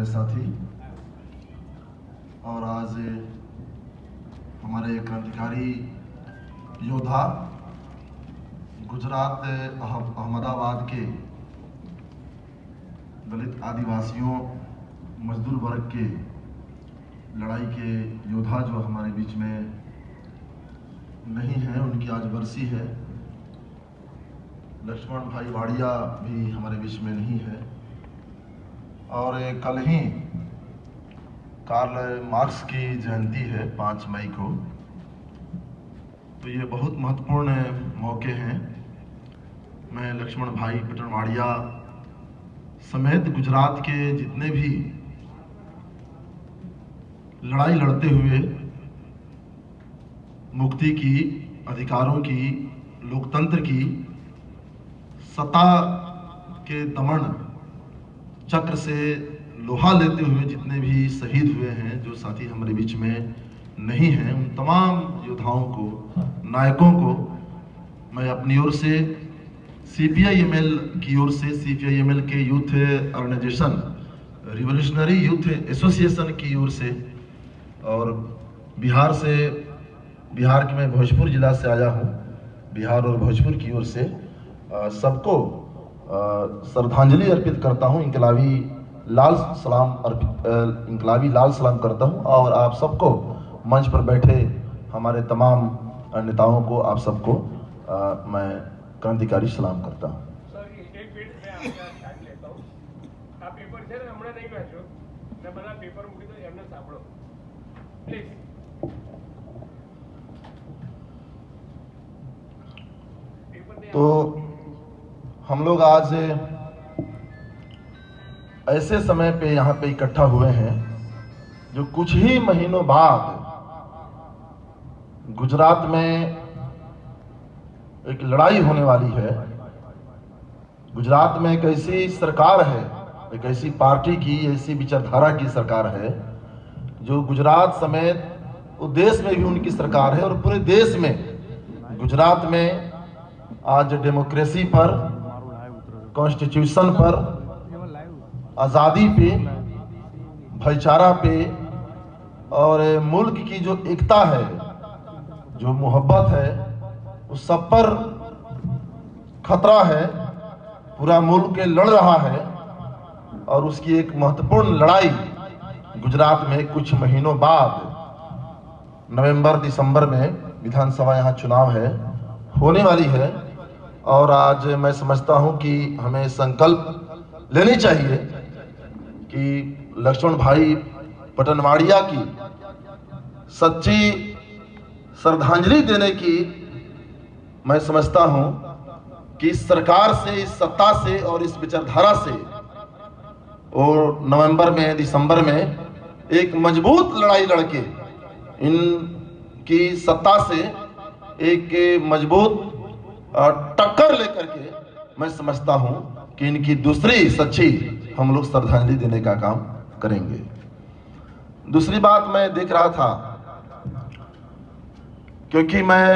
साथी। और आज हमारे क्रांतिकारी योद्धा गुजरात अहमदाबाद के दलित आदिवासियों मजदूर वर्ग के लड़ाई के योद्धा जो हमारे बीच में नहीं है, उनकी आज बरसी है। लक्ष्मण भाई वाड़िया भी हमारे बीच में नहीं है। और कल ही कार्ल मार्क्स की जयंती है 5 मई को, तो ये बहुत महत्वपूर्ण मौके हैं। मैं लक्ष्मण भाई पटनवाड़िया समेत गुजरात के जितने भी लड़ाई लड़ते हुए मुक्ति की, अधिकारों की, लोकतंत्र की, सत्ता के दमन चक्र से लोहा लेते हुए जितने भी शहीद हुए हैं, जो साथी हमारे बीच में नहीं हैं, उन तमाम योद्धाओं को, नायकों को मैं अपनी ओर से, CPIML की ओर से, CPIML के youth organisation, revolutionary youth association की ओर से, और बिहार के मैं भोजपुर जिला से आया हूँ, बिहार और भोजपुर की ओर से सबको श्रद्धांजलि अर्पित करता हूँ। इनकलाबी लाल सलाम करता हूँ। और आप सबको, मंच पर बैठे हमारे तमाम नेताओं को, आप सबको मैं क्रांतिकारी सलाम करता हूँ। तो हम लोग आज ऐसे समय पे यहाँ पे इकट्ठा हुए हैं जो कुछ ही महीनों बाद गुजरात में एक लड़ाई होने वाली है। गुजरात में एक ऐसी सरकार है, एक ऐसी पार्टी की, ऐसी विचारधारा की सरकार है जो गुजरात समेत वो देश में भी उनकी सरकार है। और पूरे देश में, गुजरात में आज डेमोक्रेसी पर, कॉन्स्टिट्यूशन पर, आज़ादी पे, भाईचारा पे और मुल्क की जो एकता है, जो मोहब्बत है, उस सब पर खतरा है। पूरा मुल्क लड़ रहा है और उसकी एक महत्वपूर्ण लड़ाई गुजरात में कुछ महीनों बाद नवंबर-दिसंबर में विधानसभा यहाँ चुनाव है, होने वाली है। और आज मैं समझता हूं कि हमें संकल्प लेनी चाहिए कि लक्ष्मण भाई पटनवाड़िया की सच्ची श्रद्धांजलि देने की मैं समझता हूं कि इस सरकार से, इस सत्ता से और इस विचारधारा से और नवंबर में, दिसंबर में एक मजबूत लड़ाई लड़के इनकी सत्ता से एक मजबूत टक्कर लेकर के मैं समझता हूं कि इनकी दूसरी सच्ची हम लोग श्रद्धांजलि देने का काम करेंगे। दूसरी बात मैं देख रहा था, क्योंकि मैं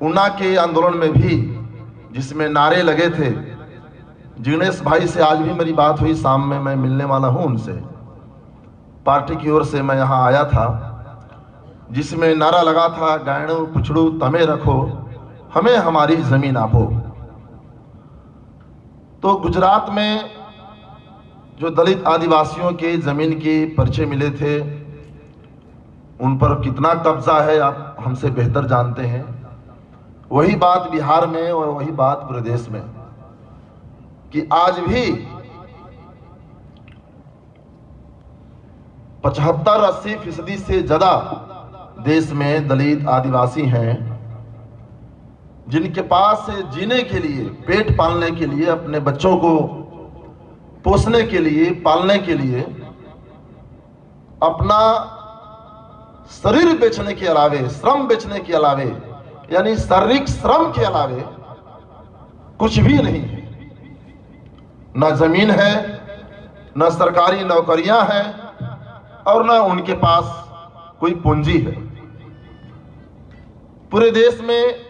ऊना के आंदोलन में भी जिसमें नारे लगे थे, जिग्नेश भाई से आज भी मेरी बात हुई, शाम में मैं मिलने वाला हूं उनसे। पार्टी की ओर से मैं यहां आया था, जिसमें नारा लगा था, गायणु पुछड़ू तमे रखो, हमें हमारी जमीन आपो। तो गुजरात में जो दलित आदिवासियों के जमीन के पर्चे मिले थे, उन पर कितना कब्जा है आप हमसे बेहतर जानते हैं। वही बात बिहार में और वही बात पूरे देश में, कि आज भी 75-80% से ज्यादा देश में दलित आदिवासी हैं जिनके पास जीने के लिए, पेट पालने के लिए, अपने बच्चों को पोसने के लिए, पालने के लिए, अपना शरीर बेचने के अलावे, श्रम बेचने के अलावे, यानी शारीरिक श्रम के अलावे कुछ भी नहीं है। न जमीन है, न सरकारी नौकरियां हैं और न उनके पास कोई पूंजी है। पूरे देश में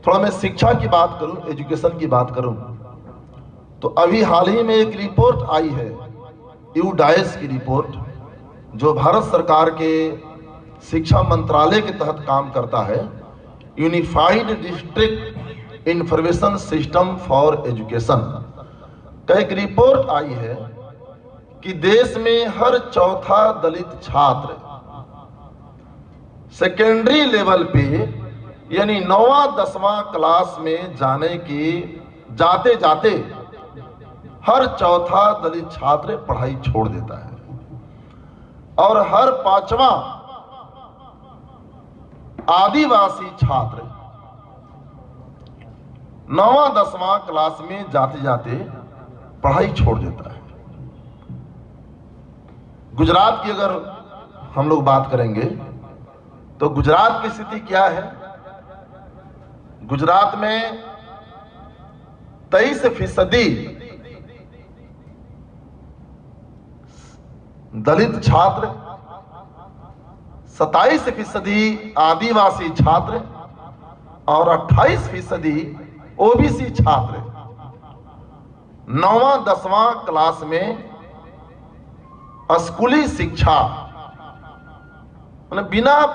थोड़ा मैं शिक्षा की बात करूं, एजुकेशन की बात करूं, तो अभी हाल ही में एक रिपोर्ट आई है यूडाइस की रिपोर्ट, जो भारत सरकार के शिक्षा मंत्रालय के तहत काम करता है, unified district information system for education का एक रिपोर्ट आई है कि देश में हर चौथा दलित छात्र सेकेंडरी लेवल पे यानी 9वां 10वां क्लास में जाते जाते हर चौथा दलित छात्र पढ़ाई छोड़ देता है और हर 5वां आदिवासी छात्र 9वां 10वां क्लास में जाते जाते पढ़ाई छोड़ देता है। गुजरात की अगर हम लोग बात करेंगे तो गुजरात की स्थिति क्या है? गुजरात में 23% दलित छात्र, 27% आदिवासी छात्र और 28% ओबीसी छात्र 9वां 10वां क्लास में स्कूली शिक्षा बिना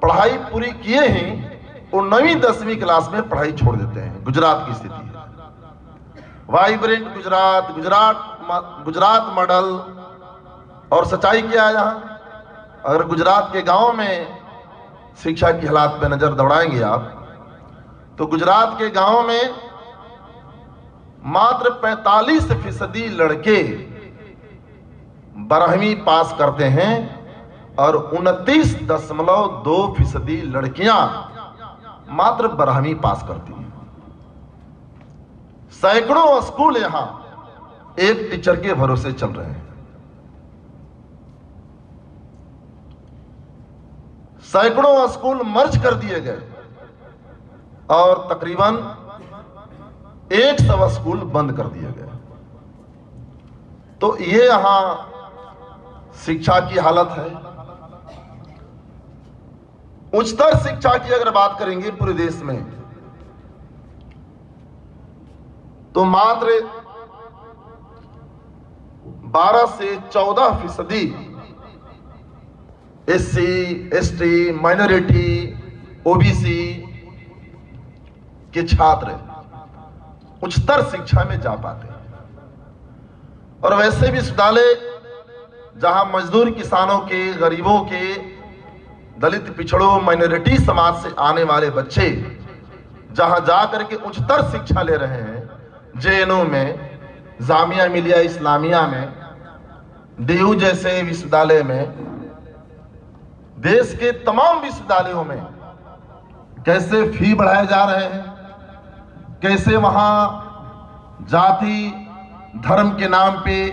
पढ़ाई पूरी किए ही वो 9वीं 10वीं क्लास में पढ़ाई छोड़ देते हैं। गुजरात की स्थिति है। Vibrant Gujarat model. और सच्चाई क्या है यहाँ? अगर गुजरात के गांव में शिक्षा की हालात पे नजर दौड़ाएंगे आप, तो गुजरात के गांव में मात्र 45% लड़के 12वीं पास करते हैं और 29.2% लड़कियां मात्र 12वीं पास करती हैं। सैकड़ों स्कूल यहां एक टीचर के भरोसे चल रहे हैं। सैकड़ों स्कूल मर्ज कर दिए गए और तकरीबन 100 स्कूल बंद कर दिए गए। तो ये यहां शिक्षा की हालत है। उच्चतर शिक्षा की अगर बात करेंगे पूरे देश में, तो मात्र 12 से 14% SC, ST, माइनॉरिटी, ओबीसी के छात्र उच्चतर शिक्षा में जा पाते हैं। और वैसे भी विश्वविद्यालय जहां मजदूर किसानों के, गरीबों के, दलित पिछड़ों, माइनॉरिटी समाज से आने वाले बच्चे जहां जाकर के उच्चतर शिक्षा ले रहे हैं, JNU में, जामिया मिलिया इस्लामिया में, DU जैसे विश्वविद्यालय में, देश के तमाम विश्वविद्यालयों में कैसे फी बढ़ाए जा रहे हैं, कैसे वहां जाति धर्म के नाम पे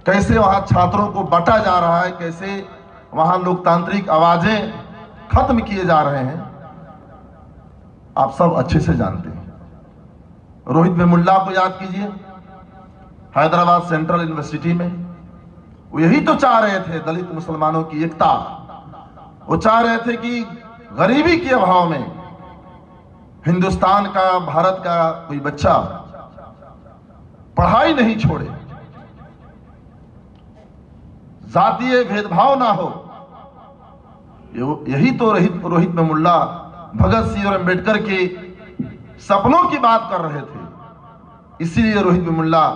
कैसे वहां छात्रों को बांटा जा रहा है, कैसे वहां लोकतांत्रिक आवाजें खत्म किए जा रहे हैं, आप सब अच्छे से जानते हैं। रोहित वेमुल्ला को याद कीजिए, हैदराबाद सेंट्रल यूनिवर्सिटी में वो यही तो चाह रहे थे, दलित मुसलमानों की एकता। वो चाह रहे थे कि गरीबी के अभाव में हिंदुस्तान का, भारत का कोई बच्चा पढ़ाई नहीं छोड़े, जातीय भेदभाव ना हो। यही तो रोहित वेमुल्ला, भगत सिंह और अंबेडकर के सपनों की बात कर रहे थे। इसीलिए रोहित वेमुल्ला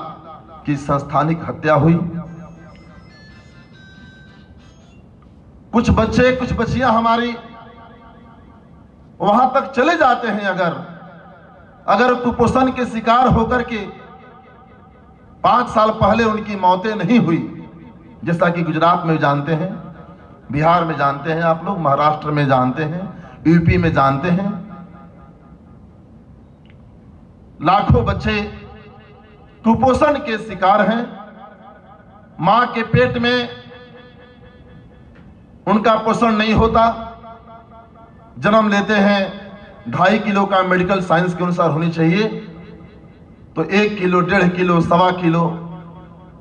की संस्थानिक हत्या हुई। कुछ बच्चे, कुछ बच्चियां हमारी वहां तक चले जाते हैं अगर कुपोषण के शिकार होकर के 5 साल पहले उनकी मौतें नहीं हुई, जैसा कि गुजरात में जानते हैं, बिहार में जानते हैं आप लोग, महाराष्ट्र में जानते हैं, यूपी में जानते हैं। लाखों बच्चे कुपोषण के शिकार हैं। मां के पेट में उनका पोषण नहीं होता, जन्म लेते हैं 2.5 किलो का मेडिकल साइंस के अनुसार होनी चाहिए, तो 1 किलो, 1.5 किलो, 1.25 किलो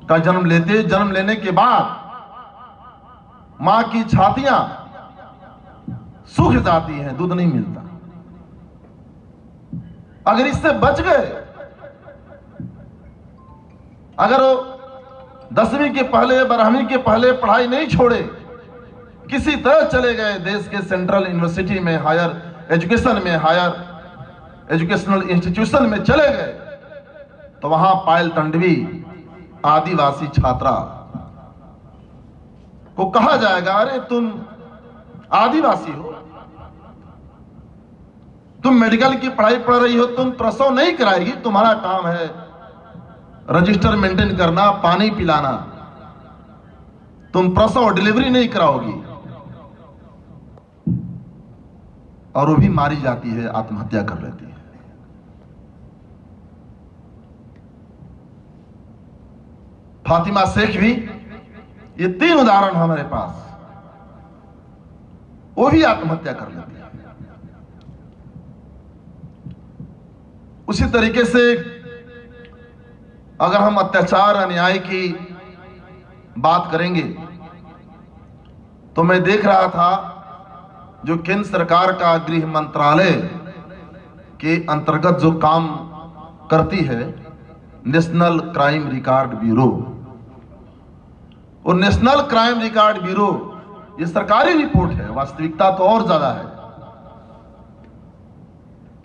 का जन्म लेते। जन्म लेने के बाद मां की छातियां सूख जाती हैं, दूध नहीं मिलता। अगर इससे बच गए अगर वो 10वीं के पहले 12वीं के पहले पढ़ाई नहीं छोड़े, किसी तरह चले गए देश के सेंट्रल यूनिवर्सिटी में, हायर एजुकेशन में, हायर एजुकेशनल इंस्टीट्यूशन में चले गए, तो वहां पायल तंडवी आदिवासी छात्रा को कहा जाएगा, अरे तुम आदिवासी हो, तुम मेडिकल की पढ़ाई पढ़ रही हो, तुम प्रसव नहीं कराएगी, तुम्हारा काम है रजिस्टर मेंटेन करना, पानी पिलाना, तुम प्रसव डिलीवरी नहीं कराओगी। और वो भी मारी जाती है, आत्महत्या कर लेती है। फातिमा शेख भी, ये 3 उदाहरण हमारे पास, वो भी आत्महत्या कर लेती है। उसी तरीके से अगर हम अत्याचार अन्याय की बात करेंगे, तो मैं देख रहा था जो केंद्र सरकार का गृह मंत्रालय के अंतर्गत जो काम करती है नेशनल क्राइम रिकॉर्ड ब्यूरो, और नेशनल क्राइम रिकॉर्ड ब्यूरो, ये सरकारी रिपोर्ट है, वास्तविकता तो और ज्यादा है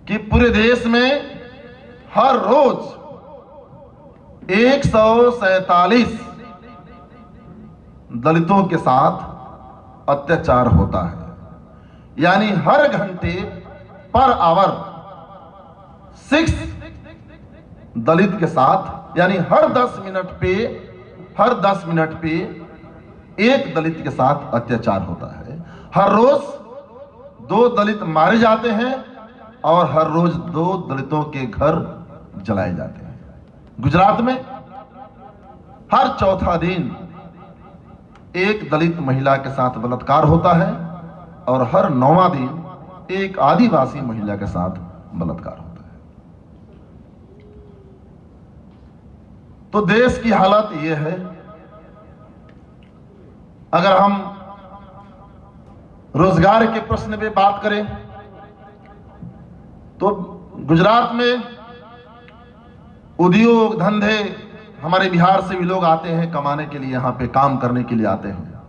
कि पूरे देश में हर रोज 147 दलितों के साथ अत्याचार होता है। यानी हर घंटे पर आवर 6 दलित के साथ, यानी हर 10 मिनट पे 1 दलित के साथ अत्याचार होता है। हर रोज 2 दलित मारे जाते हैं और हर रोज 2 दलितों के घर जलाए जाते हैं। गुजरात में हर चौथा दिन 1 दलित महिला के साथ बलात्कार होता है और हर 9वां दिन 1 आदिवासी महिला के साथ बलात्कार होता है। तो देश की हालत यह है। अगर हम रोजगार के प्रश्न पे बात करें, तो गुजरात में उद्योग धंधे, हमारे बिहार से भी लोग आते हैं कमाने के लिए, यहां पे काम करने के लिए आते हैं।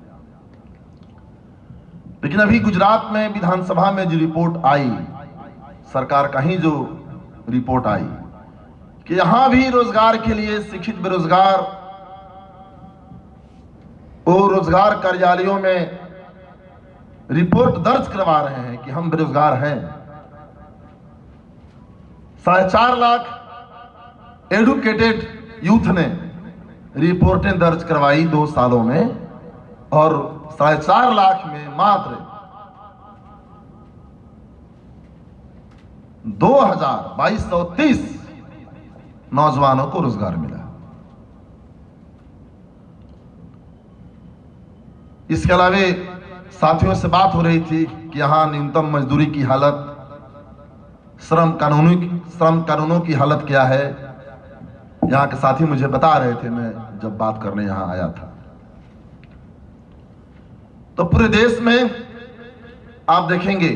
लेकिन अभी गुजरात में विधानसभा में जो रिपोर्ट आई, सरकार का ही जो रिपोर्ट आई, कि यहां भी रोजगार के लिए शिक्षित बेरोजगार वो रोजगार कार्यालयों में रिपोर्ट दर्ज करवा रहे हैं कि हम बेरोजगार हैं। 4.5 लाख एडुकेटेड यूथ ने रिपोर्टें दर्ज करवाई 2 सालों में, और 4.5 लाख में मात्र 2230 नौजवानों को रोजगार मिला। इसके अलावे साथियों से बात हो रही थी कि यहां न्यूनतम मजदूरी की हालत, श्रम कानूनों की हालत क्या है। यहां के साथी मुझे बता रहे थे, मैं जब बात करने यहां आया था। तो पूरे देश में आप देखेंगे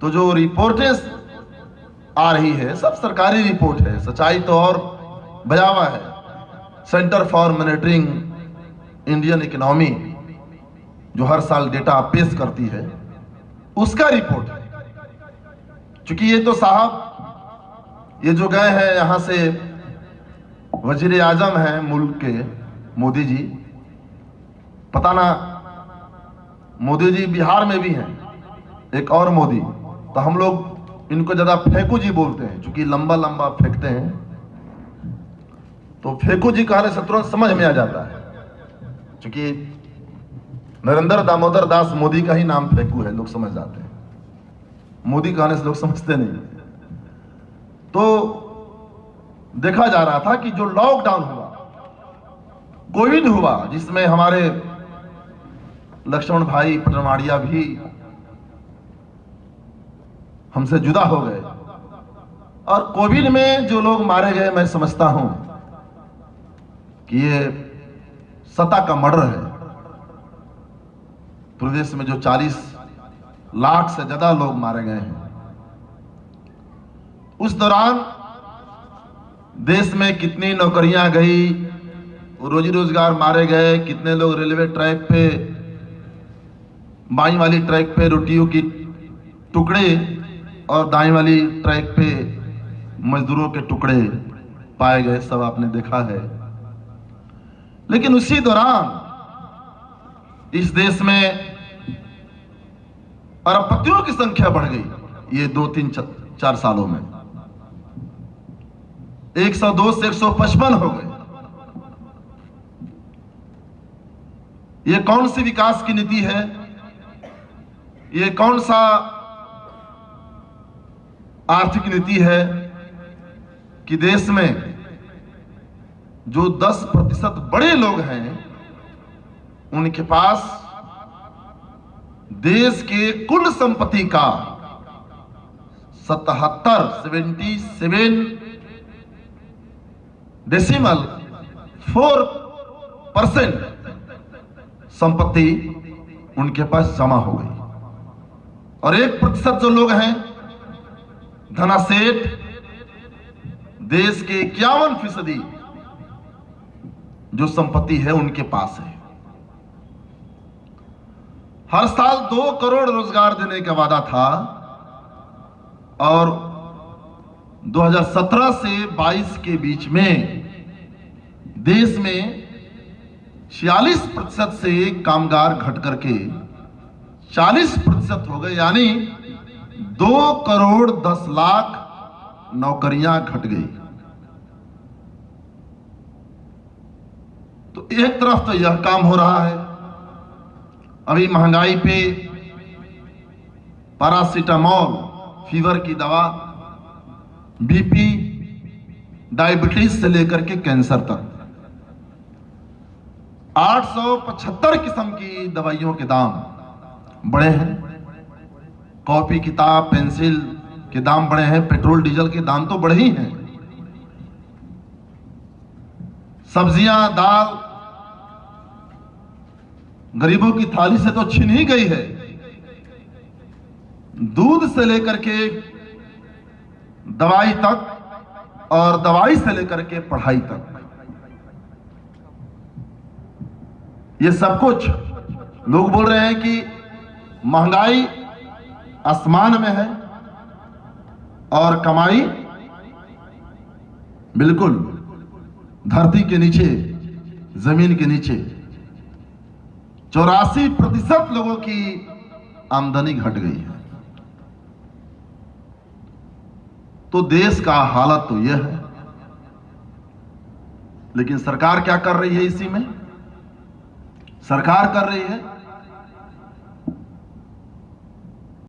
तो जो रिपोर्टें आ रही है, सब सरकारी रिपोर्ट है। सच्चाई तो और भयावह है। Centre for monitoring Indian economy जो हर साल डेटा पेश करती है, उसका रिपोर्ट है। क्योंकि ये तो साहब, ये जो गए हैं यहां से वजीर आजम हैं मुल्क के, मोदी जी, पता ना मोदी जी बिहार में भी हैं, एक और मोदी, तो हम लोग इनको ज्यादा फेंकू जी बोलते हैं, क्योंकि लंबा लंबा फेंकते हैं। तो फेंकू जी कहने से तुरंत समझ में आ जाता है, क्योंकि नरेंद्र दामोदर दास मोदी का ही नाम फेंकू है, लोग समझ जाते हैं। मोदी कहने से लोग समझते नहीं। तो देखा जा रहा था कि जो लॉकडाउन हुआ, कोविड हुआ, जिसमें हमारे लक्ष्मण भाई पटवाड़िया भी हमसे जुदा हो गए, और कोविड में जो लोग मारे गए, मैं समझता हूं कि ये सत्ता का मर्डर है। पूरे देश में जो 40 लाख से ज्यादा लोग मारे गए हैं, उस दौरान देश में कितनी नौकरियां गई, रोजी रोजगार मारे गए, कितने लोग रेलवे ट्रैक पे, बाईं वाली ट्रैक पे रोटियों की टुकड़े और दाईं वाली ट्रैक पे मजदूरों के टुकड़े पाए गए, सब आपने देखा है। लेकिन उसी दौरान इस देश में अरबपतियों की संख्या बढ़ गई। ये 2-3-4 सालों में 102 से 155 हो गए। ये कौन सी विकास की नीति है? ये कौन सा आर्थिक नीति है कि देश में जो 10% बड़े लोग हैं उनके पास देश के कुल संपत्ति का 77.4% संपत्ति उनके पास जमा हो गई, और 1% जो लोग हैं धनासेठ, देश के 51% जो संपत्ति है उनके पास है। हर साल 2 करोड़ रोजगार देने का वादा था, और 2017 से 22 के बीच में देश में 46% से कामगार घट करके 40% हो गए, यानी 2 करोड़ 10 लाख नौकरियां घट गई। तो एक तरफ तो यह काम हो रहा है, अभी महंगाई पे पैरासीटामोल फीवर की दवा, बीपी, डायबिटीज से लेकर के कैंसर तक 875 किस्म की दवाइयों के दाम बढ़े हैं। कॉपी, किताब, पेंसिल के दाम बढ़े हैं, पेट्रोल डीजल के दाम तो बढ़े ही हैं। सब्जियां, दाल गरीबों की थाली से तो छिन ही गई है। दूध से लेकर के दवाई तक, और दवाई से लेकर के पढ़ाई तक, ये सब कुछ लोग बोल रहे हैं कि महंगाई आसमान में है और कमाई बिल्कुल धरती के नीचे, जमीन के नीचे। 84% लोगों की आमदनी घट गई है। तो देश का हालत तो यह है। लेकिन सरकार क्या कर रही है? इसी में सरकार कर रही है